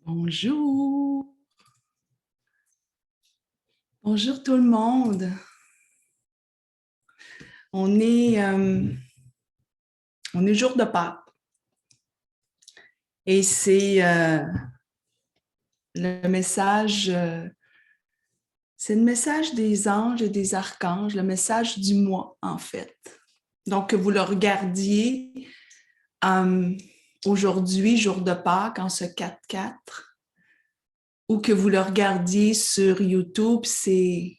Bonjour. Bonjour tout le monde. On est, on est jour de Pâques et c'est le message des anges et des archanges, le message du mois en fait. Donc que vous le regardiez aujourd'hui, jour de Pâques, en ce 4/4, ou que vous le regardiez sur YouTube, c'est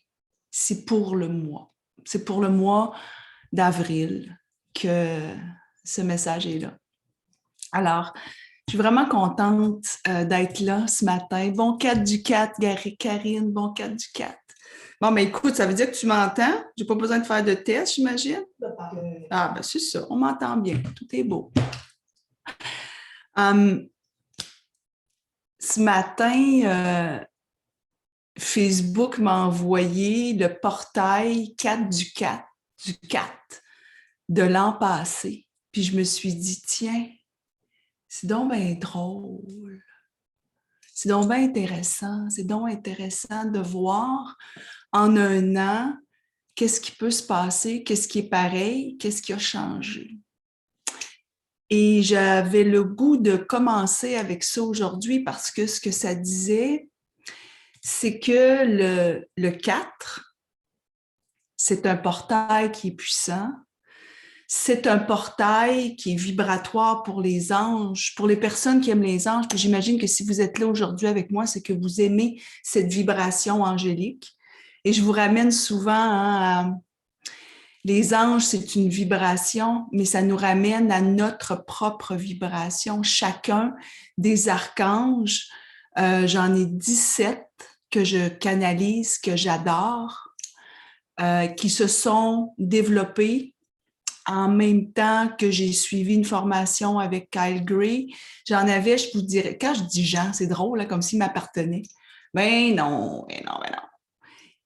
pour le mois. C'est pour le mois d'avril que ce message est là. Alors, je suis vraiment contente d'être là ce matin. Bon 4 du 4, Karine, bon 4 du 4. Bon, mais écoute, ça veut dire que tu m'entends? J'ai pas besoin de faire de test, j'imagine? Ah, ben c'est ça, on m'entend bien. Tout est beau. Ce matin, Facebook m'a envoyé le portail 4 du 4 de l'an passé. Puis je me suis dit, tiens, c'est donc bien drôle. C'est donc bien intéressant. C'est donc intéressant de voir en un an qu'est-ce qui peut se passer, qu'est-ce qui est pareil, qu'est-ce qui a changé. Et j'avais le goût de commencer avec ça aujourd'hui parce que ce que ça disait, c'est que le 4, c'est un portail qui est puissant. C'est un portail qui est vibratoire pour les anges, pour les personnes qui aiment les anges. Puis j'imagine que si vous êtes là aujourd'hui avec moi, c'est que vous aimez cette vibration angélique. Et je vous ramène souvent à les anges, c'est une vibration, mais ça nous ramène à notre propre vibration. Chacun des archanges, j'en ai 17 que je canalise, que j'adore, qui se sont développés en même temps que j'ai suivi une formation avec Kyle Gray. J'en avais, je vous dirais, quand je dis Jean, c'est drôle, là, comme s'il m'appartenait. Ben non, ben non, ben non.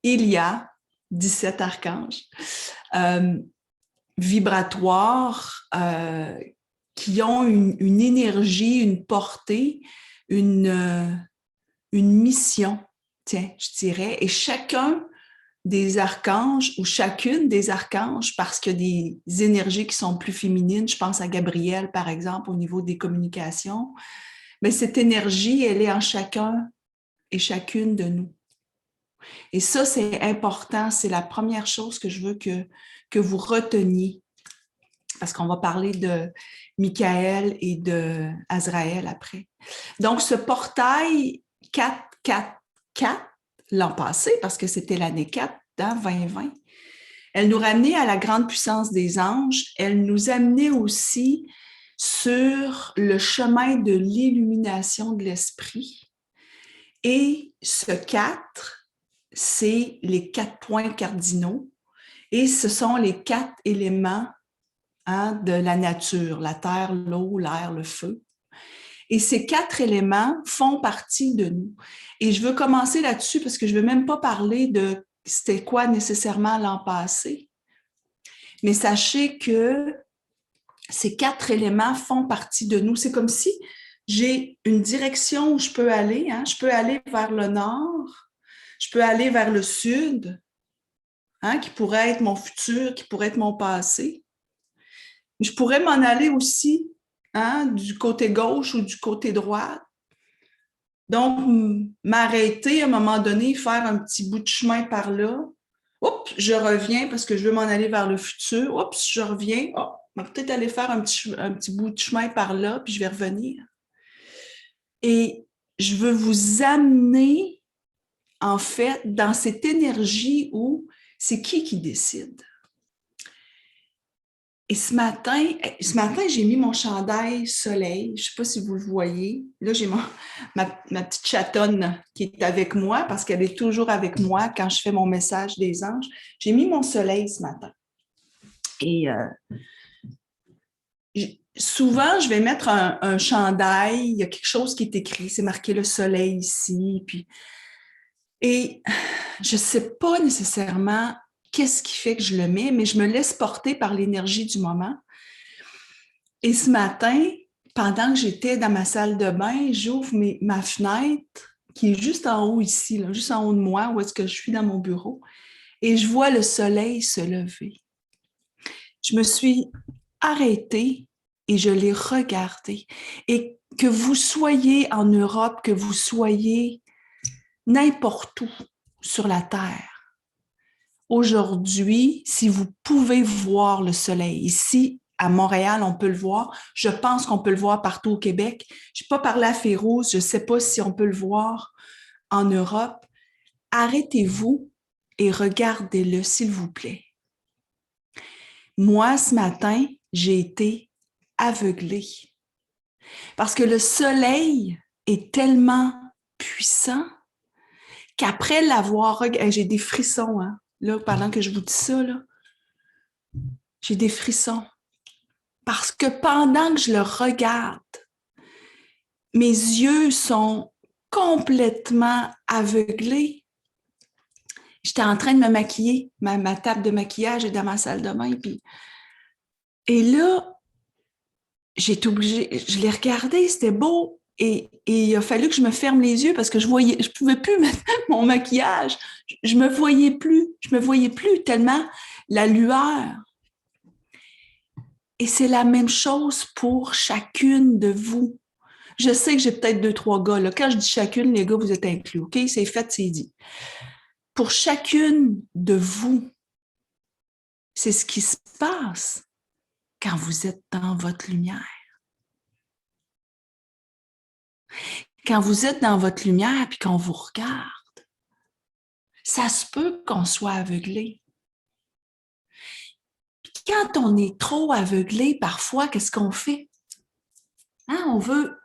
Il y a 17 archanges vibratoires qui ont une énergie, une portée, une mission, tiens, je dirais. Et chacun des archanges ou chacune des archanges, parce qu'il y a des énergies qui sont plus féminines, je pense à Gabriel, par exemple, au niveau des communications, mais cette énergie, elle est en chacun et chacune de nous. Et ça, c'est important, c'est la première chose que je veux que vous reteniez, parce qu'on va parler de Michael et de Azraël après. Donc, ce portail 4-4-4, l'an passé, parce que c'était l'année 4, dans 2020, elle nous ramenait à la grande puissance des anges. Elle nous amenait aussi sur le chemin de l'illumination de l'esprit. Et ce 4, c'est les 4 points cardinaux. Et ce sont les 4 éléments de la nature, la terre, l'eau, l'air, le feu. Et ces 4 éléments font partie de nous. Et je veux commencer là-dessus parce que je ne veux même pas parler de c'était quoi nécessairement l'an passé. Mais sachez que ces 4 éléments font partie de nous. C'est comme si j'ai une direction où je peux aller. Hein? Je peux aller vers le nord, je peux aller vers le sud, hein? Qui pourrait être mon futur, qui pourrait être mon passé. Je pourrais m'en aller aussi du côté gauche ou du côté droit. Donc, m'arrêter à un moment donné, faire un petit bout de chemin par là. Oups, je reviens parce que je veux m'en aller vers le futur. Oups, je reviens. Oh, je vais peut-être aller faire un petit bout de chemin par là, puis je vais revenir. Et je veux vous amener, en fait, dans cette énergie où c'est qui décide. Et ce matin, j'ai mis mon chandail soleil. Je ne sais pas si vous le voyez. Là, j'ai ma petite chatonne qui est avec moi parce qu'elle est toujours avec moi quand je fais mon message des anges. J'ai mis mon soleil ce matin. Et souvent, je vais mettre un chandail. Il y a quelque chose qui est écrit. C'est marqué le soleil ici. Et je ne sais pas nécessairement qu'est-ce qui fait que je le mets, mais je me laisse porter par l'énergie du moment. Et ce matin, pendant que j'étais dans ma salle de bain, j'ouvre ma fenêtre, qui est juste en haut ici, là, juste en haut de moi, où est-ce que je suis dans mon bureau, et je vois le soleil se lever. Je me suis arrêtée et je l'ai regardé. Et que vous soyez en Europe, que vous soyez n'importe où sur la Terre, aujourd'hui, si vous pouvez voir le soleil, ici, à Montréal, on peut le voir. Je pense qu'on peut le voir partout au Québec. Je n'ai pas parlé à Férouz, je ne sais pas si on peut le voir en Europe. Arrêtez-vous et regardez-le, s'il vous plaît. Moi, ce matin, j'ai été aveuglée parce que le soleil est tellement puissant qu'après l'avoir regardé, j'ai des frissons, hein, là, pendant que je vous dis ça, là, j'ai des frissons. Parce que pendant que je le regarde, mes yeux sont complètement aveuglés. J'étais en train de me maquiller, ma table de maquillage est dans ma salle de bain. Et là, j'ai été obligée, je l'ai regardé, c'était beau. Et il a fallu que je me ferme les yeux parce que je ne pouvais plus mettre mon maquillage. Je me voyais plus tellement la lueur. Et c'est la même chose pour chacune de vous. Je sais que j'ai peut-être 2-3 gars. Là. Quand je dis chacune, les gars, vous êtes inclus. OK? C'est fait, c'est dit. Pour chacune de vous, c'est ce qui se passe quand vous êtes dans votre lumière. Quand vous êtes dans votre lumière puis qu'on vous regarde, ça se peut qu'on soit aveuglé. Puis quand on est trop aveuglé, parfois, qu'est-ce qu'on fait? Hein? On veut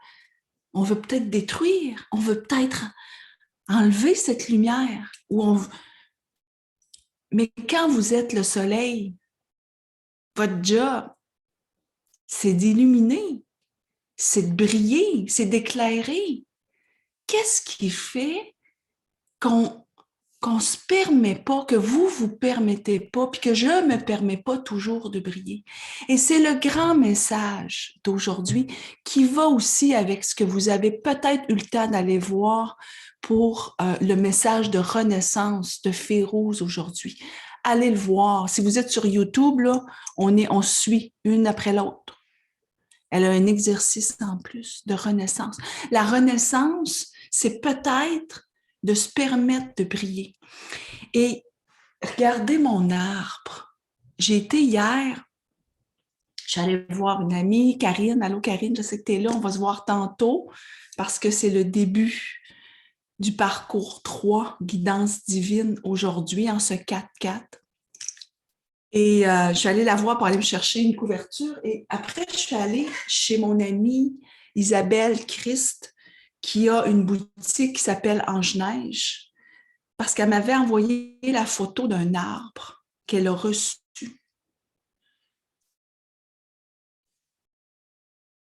peut-être détruire, on veut peut-être enlever cette lumière. Mais quand vous êtes le soleil, votre job, c'est d'illuminer, c'est de briller, c'est d'éclairer. Qu'est-ce qui fait qu'on ne se permet pas, que vous vous permettez pas, puis que je ne me permets pas toujours de briller? Et c'est le grand message d'aujourd'hui qui va aussi avec ce que vous avez peut-être eu le temps d'aller voir pour le message de renaissance de Férouz aujourd'hui. Allez le voir. Si vous êtes sur YouTube, là, on suit une après l'autre. Elle a un exercice en plus de renaissance. La renaissance, c'est peut-être de se permettre de briller. Et regardez mon arbre. J'ai été hier, j'allais voir une amie, Karine. Allô Karine, je sais que tu es là, on va se voir tantôt parce que c'est le début du parcours 3, guidance divine aujourd'hui en ce 4-4. Et je suis allée la voir pour aller me chercher une couverture. Et après, je suis allée chez mon amie Isabelle Christ, qui a une boutique qui s'appelle Ange-Neige, parce qu'elle m'avait envoyé la photo d'un arbre qu'elle a reçu.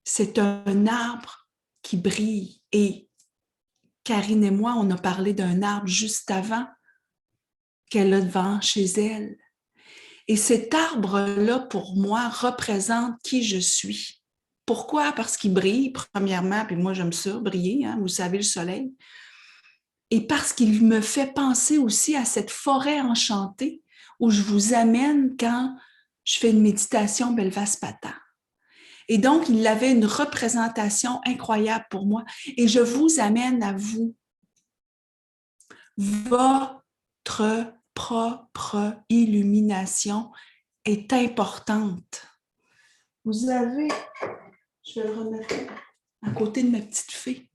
C'est un arbre qui brille. Et Karine et moi, on a parlé d'un arbre juste avant qu'elle a devant chez elle. Et cet arbre-là, pour moi, représente qui je suis. Pourquoi? Parce qu'il brille, premièrement, puis moi j'aime ça, briller, hein, vous savez, le soleil. Et parce qu'il me fait penser aussi à cette forêt enchantée où je vous amène quand je fais une méditation Belvaspata. Et donc, il avait une représentation incroyable pour moi. Et je vous amène à vous. Votre propre illumination est importante. Vous avez, je vais le remettre à côté de ma petite fée.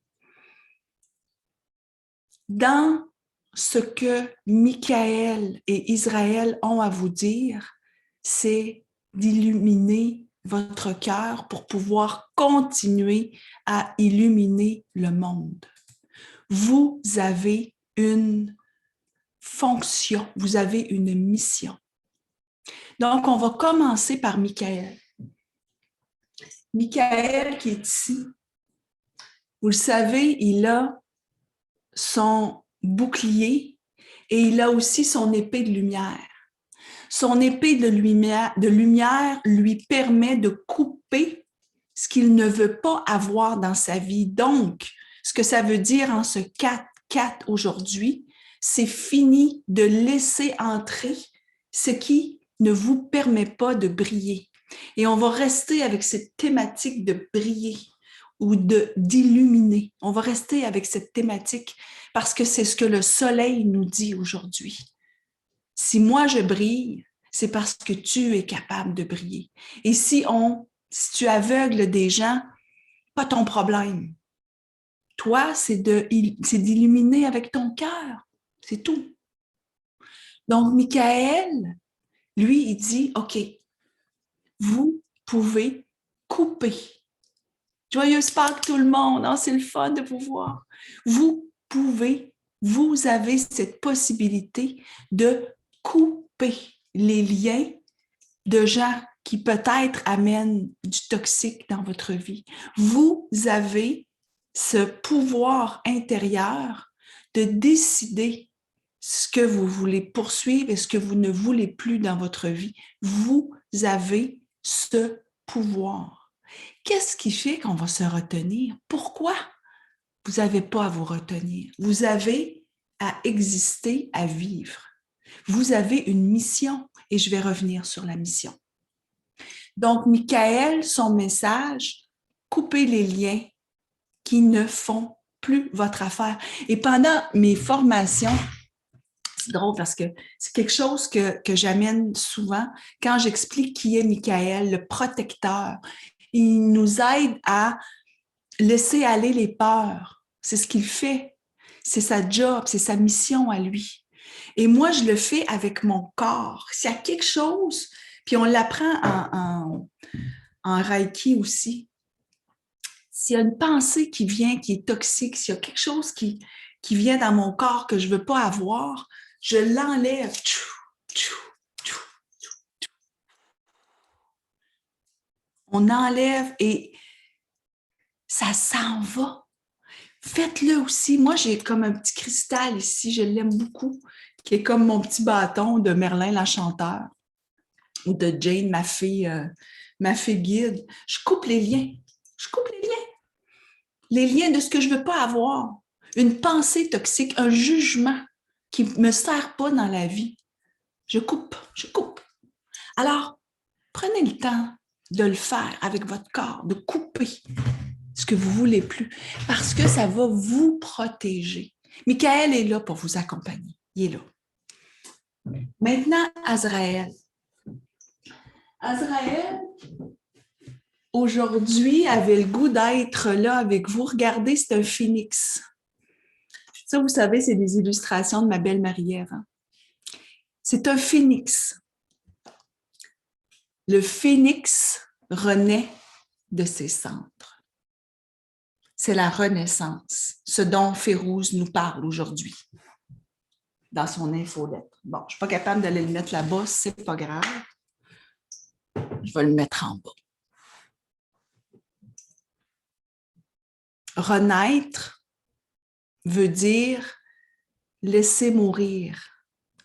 Dans ce que Michael et Israël ont à vous dire, c'est d'illuminer votre cœur pour pouvoir continuer à illuminer le monde. Vous avez une fonction, vous avez une mission. Donc, on va commencer par Michael. Michael qui est ici, vous le savez, il a son bouclier et il a aussi son épée de lumière. Son épée de lumière lui permet de couper ce qu'il ne veut pas avoir dans sa vie. Donc, ce que ça veut dire en ce 4-4 aujourd'hui, c'est fini de laisser entrer ce qui ne vous permet pas de briller. Et on va rester avec cette thématique de briller ou d'illuminer. On va rester avec cette thématique parce que c'est ce que le soleil nous dit aujourd'hui. Si moi je brille, c'est parce que tu es capable de briller. Et si tu aveugles des gens, pas ton problème. Toi, c'est d'illuminer avec ton cœur. C'est tout. Donc, Michael, lui, il dit, OK, vous pouvez couper. Joyeuse Pâques tout le monde, c'est le fun de vous voir. Vous avez cette possibilité de couper les liens de gens qui peut-être amènent du toxique dans votre vie. Vous avez ce pouvoir intérieur de décider ce que vous voulez poursuivre et ce que vous ne voulez plus dans votre vie. Vous avez ce pouvoir. Qu'est-ce qui fait qu'on va se retenir? Pourquoi vous n'avez pas à vous retenir? Vous avez à exister, à vivre. Vous avez une mission et je vais revenir sur la mission. Donc, Michael, son message, coupez les liens qui ne font plus votre affaire. Et pendant mes formations, c'est drôle parce que c'est quelque chose que j'amène souvent quand j'explique qui est Michael, le protecteur. Il nous aide à laisser aller les peurs. C'est ce qu'il fait. C'est sa job, c'est sa mission à lui. Et moi, je le fais avec mon corps. S'il y a quelque chose, puis on l'apprend en Reiki aussi, s'il y a une pensée qui vient, qui est toxique, s'il y a quelque chose qui vient dans mon corps que je ne veux pas avoir, je l'enlève. On enlève et ça s'en va. Faites-le aussi. Moi, j'ai comme un petit cristal ici, je l'aime beaucoup, qui est comme mon petit bâton de Merlin l'Enchanteur ou de Jane, ma fille guide. Je coupe les liens. Je coupe les liens. Les liens de ce que je ne veux pas avoir. Une pensée toxique, un jugement qui ne me sert pas dans la vie. Je coupe, je coupe. Alors, prenez le temps de le faire avec votre corps, de couper ce que vous ne voulez plus, parce que ça va vous protéger. Michael est là pour vous accompagner. Il est là. Maintenant, Azraël. Azraël, aujourd'hui, avait le goût d'être là avec vous. Regardez, c'est un phénix. Ça, vous savez, c'est des illustrations de ma belle Marie-Ève. Hein? C'est un phénix. Le phénix renaît de ses cendres. C'est la renaissance, ce dont Férouz nous parle aujourd'hui dans son infolettre. Bon, je ne suis pas capable d'aller le mettre là-bas, c'est pas grave. Je vais le mettre en bas. Renaître veut dire laisser mourir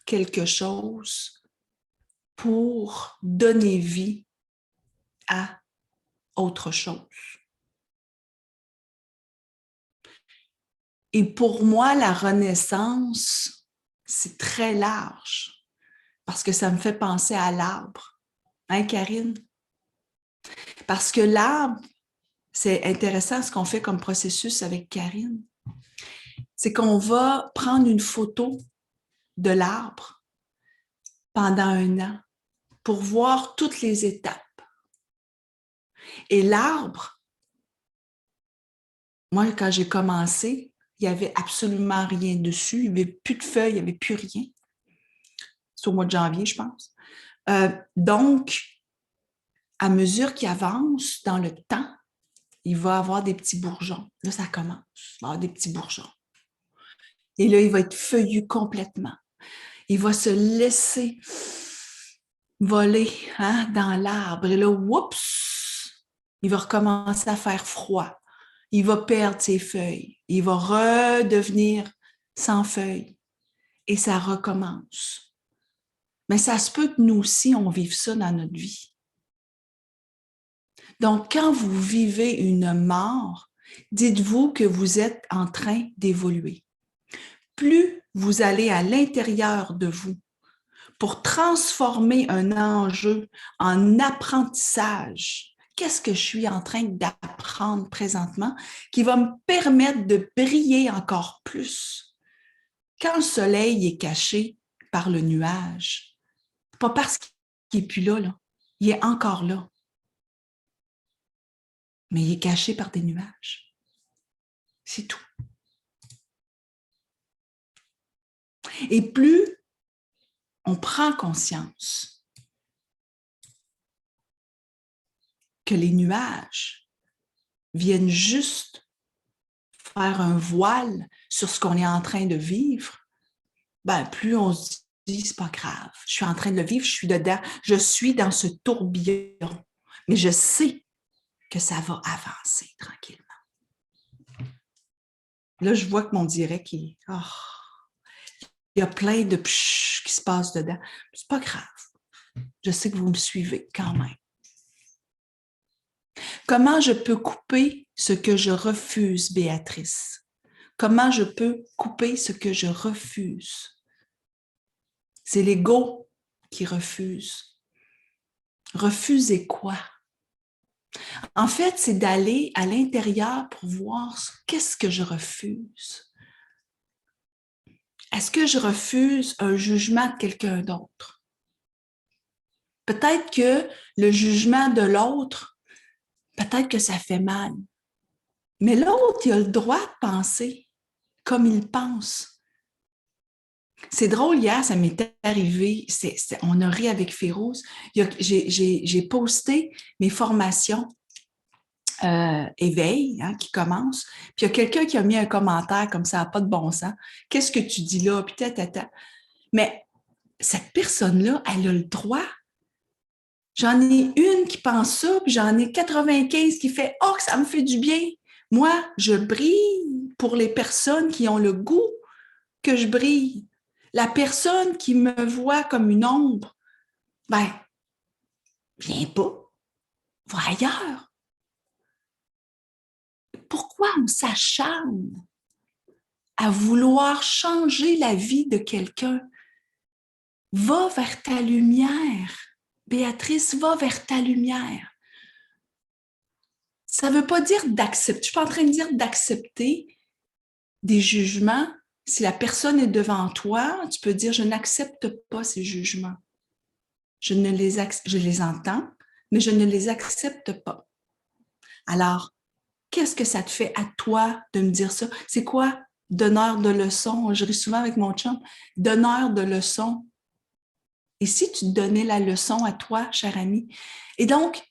quelque chose pour donner vie à autre chose. Et pour moi, la renaissance, c'est très large parce que ça me fait penser à l'arbre. Hein, Karine? Parce que l'arbre, c'est intéressant ce qu'on fait comme processus avec Karine. C'est qu'on va prendre une photo de l'arbre pendant 1 an pour voir toutes les étapes. Et l'arbre, moi, quand j'ai commencé, il n'y avait absolument rien dessus. Il n'y avait plus de feuilles, il n'y avait plus rien. C'est au mois de janvier, je pense. Donc, à mesure qu'il avance dans le temps, il va avoir des petits bourgeons. Là, ça commence. Il va avoir des petits bourgeons. Et là, il va être feuillu complètement. Il va se laisser voler dans l'arbre. Et là, oups, il va recommencer à faire froid. Il va perdre ses feuilles. Il va redevenir sans feuilles. Et ça recommence. Mais ça se peut que nous aussi, on vive ça dans notre vie. Donc, quand vous vivez une mort, dites-vous que vous êtes en train d'évoluer. Plus vous allez à l'intérieur de vous pour transformer un enjeu en apprentissage, qu'est-ce que je suis en train d'apprendre présentement qui va me permettre de briller encore plus? Quand le soleil est caché par le nuage, pas parce qu'il n'est plus là, il est encore là. Mais il est caché par des nuages. C'est tout. Et plus on prend conscience que les nuages viennent juste faire un voile sur ce qu'on est en train de vivre, ben plus on se dit, c'est pas grave, je suis en train de le vivre, je suis dedans, je suis dans ce tourbillon, mais je sais que ça va avancer tranquillement. Là, je vois que mon direct, il y a plein de psh qui se passe dedans. C'est pas grave. Je sais que vous me suivez quand même. Comment je peux couper ce que je refuse, Béatrice? Comment je peux couper ce que je refuse? C'est l'ego qui refuse. Refuser quoi? En fait, c'est d'aller à l'intérieur pour voir qu'est-ce que je refuse. Est-ce que je refuse un jugement de quelqu'un d'autre? Peut-être que le jugement de l'autre, peut-être que ça fait mal. Mais l'autre, il a le droit de penser comme il pense. C'est drôle, hier, ça m'est arrivé, on a ri avec Férouz. J'ai posté mes formations éveil qui commencent, puis il y a quelqu'un qui a mis un commentaire comme ça, pas de bon sens. Qu'est-ce que tu dis là? Puis tata. Mais cette personne-là, elle a le droit. J'en ai une qui pense ça, puis j'en ai 95 qui fait « Oh, que ça me fait du bien! » Moi, je brille pour les personnes qui ont le goût que je brille. La personne qui me voit comme une ombre, ben, viens pas, va ailleurs. Pourquoi on s'acharne à vouloir changer la vie de quelqu'un? Va vers ta lumière. Béatrice, va vers ta lumière. Ça ne veut pas dire d'accepter. Je ne suis pas en train de dire d'accepter des jugements. Si la personne est devant toi, tu peux dire « Je n'accepte pas ces jugements. Je les entends, mais je ne les accepte pas. » Alors, qu'est-ce que ça te fait à toi de me dire ça? C'est quoi donneur de leçons? Je ris souvent avec mon chum. Donneur de leçons. Et si tu donnais la leçon à toi, cher ami? Et donc,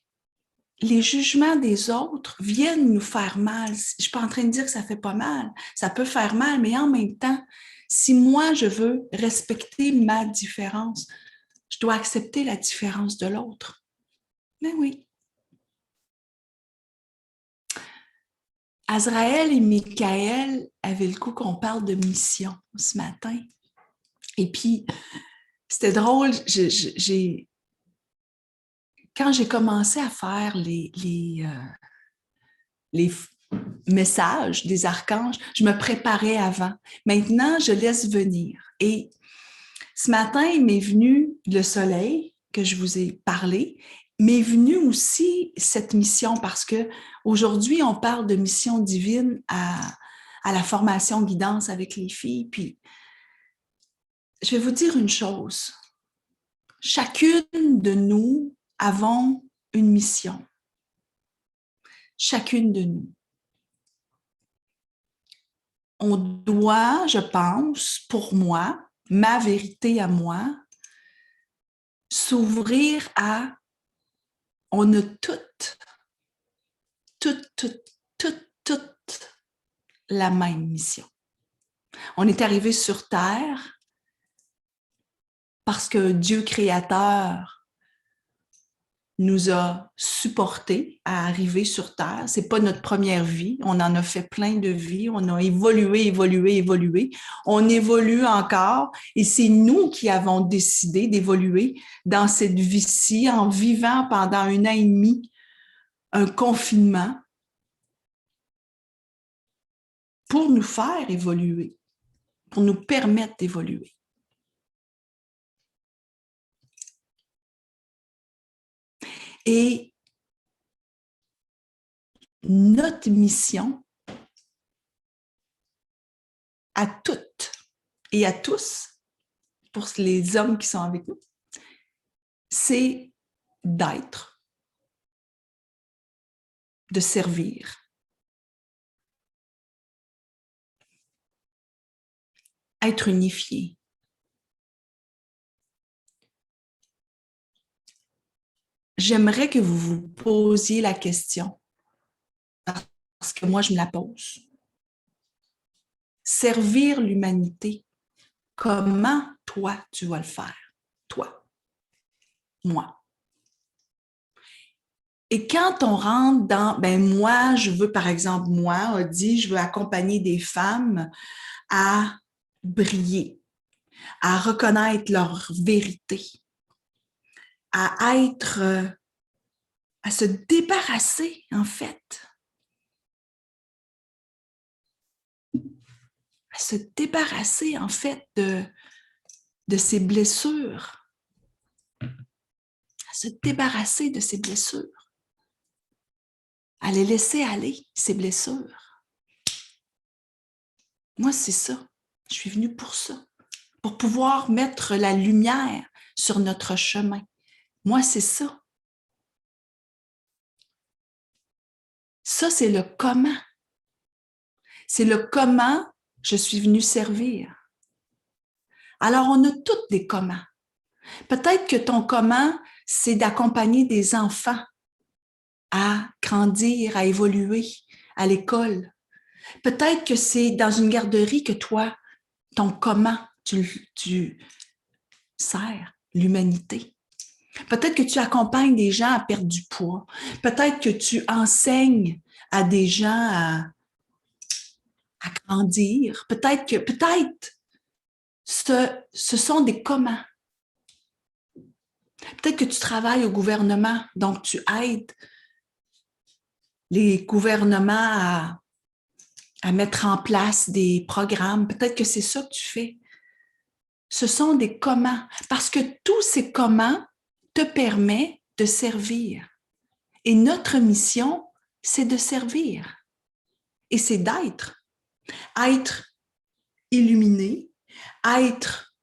les jugements des autres viennent nous faire mal. Je ne suis pas en train de dire que ça ne fait pas mal. Ça peut faire mal, mais en même temps, si moi, je veux respecter ma différence, je dois accepter la différence de l'autre. Mais oui. Azraël et Michael avaient le coup qu'on parle de mission ce matin. Et puis, c'était drôle, quand j'ai commencé à faire les messages des archanges, je me préparais avant. Maintenant, je laisse venir. Et ce matin, il m'est venu le soleil, que je vous ai parlé, m'est venu aussi cette mission parce que aujourd'hui, on parle de mission divine à la formation guidance avec les filles. Puis, je vais vous dire une chose. Chacune de nous avons une mission. Chacune de nous. On doit, je pense, pour moi, ma vérité à moi, s'ouvrir à, on a toutes la même mission. On est arrivé sur Terre parce que Dieu créateur nous a supportés à arriver sur Terre. Ce n'est pas notre première vie. On en a fait plein de vies. On a évolué. On évolue encore et c'est nous qui avons décidé d'évoluer dans cette vie-ci en vivant pendant 1 an et demi un confinement pour nous faire évoluer, pour nous permettre d'évoluer. Et notre mission à toutes et à tous, pour les hommes qui sont avec nous, c'est d'être, de servir. Être unifié. J'aimerais que vous vous posiez la question, parce que moi, je me la pose. Servir l'humanité, comment toi, tu vas le faire? Toi, moi. Et quand on rentre dans, moi, je veux, par exemple, moi, a dit, je veux accompagner des femmes à briller, à reconnaître leur vérité, à être, à se débarrasser, en fait, à se débarrasser, en fait, de ces blessures, à se débarrasser de ces blessures, à les laisser aller, ces blessures. Moi, c'est ça. Je suis venue pour ça, pour pouvoir mettre la lumière sur notre chemin. Moi, c'est ça. Ça, c'est le comment. C'est le comment je suis venue servir. Alors, on a toutes des comment. Peut-être que ton comment, c'est d'accompagner des enfants à grandir, à évoluer à l'école. Peut-être que c'est dans une garderie que toi, ton comment, tu sers l'humanité. Peut-être que tu accompagnes des gens à perdre du poids. Peut-être que tu enseignes à des gens à grandir. Peut-être, ce sont des comment. Peut-être que tu travailles au gouvernement, donc tu aides les gouvernements à mettre en place des programmes. Peut-être que c'est ça que tu fais. Ce sont des comment, parce que tous ces comment te permettent de servir. Et notre mission, c'est de servir. Et c'est d'être. Être illuminé, être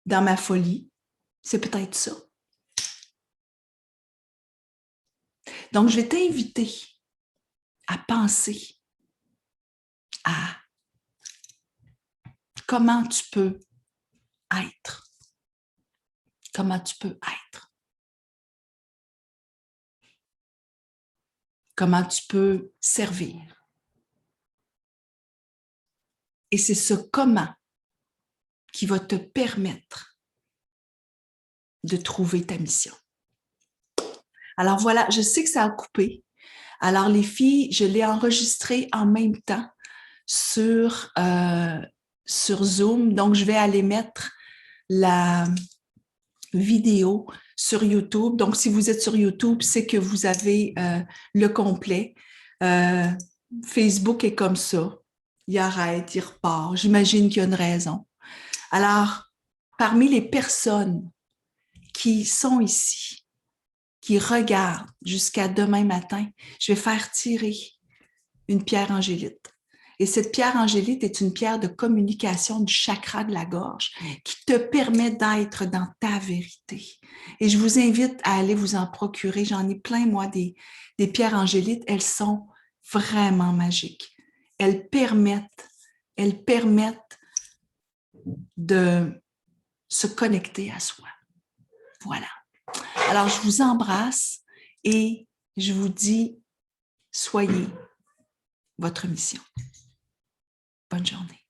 dans ma folie, c'est peut-être ça. Donc, je vais t'inviter à penser à comment tu peux être. Comment tu peux être. Comment tu peux servir. Et c'est ce comment qui va te permettre de trouver ta mission. Alors voilà, je sais que ça a coupé. Alors les filles, je l'ai enregistré en même temps sur Zoom. Donc, je vais aller mettre la vidéo sur YouTube. Donc, si vous êtes sur YouTube, c'est que vous avez le complet. Facebook est comme ça. Il arrête, il repart. J'imagine qu'il y a une raison. Alors, parmi les personnes qui sont ici, qui regardent jusqu'à demain matin, je vais faire tirer une pierre angélite. Et cette pierre angélite est une pierre de communication du chakra de la gorge qui te permet d'être dans ta vérité. Et je vous invite à aller vous en procurer. J'en ai plein, moi, des pierres angélites. Elles sont vraiment magiques. Elles permettent de se connecter à soi. Voilà. Alors, je vous embrasse et je vous dis, soyez votre mission. Bonne journée.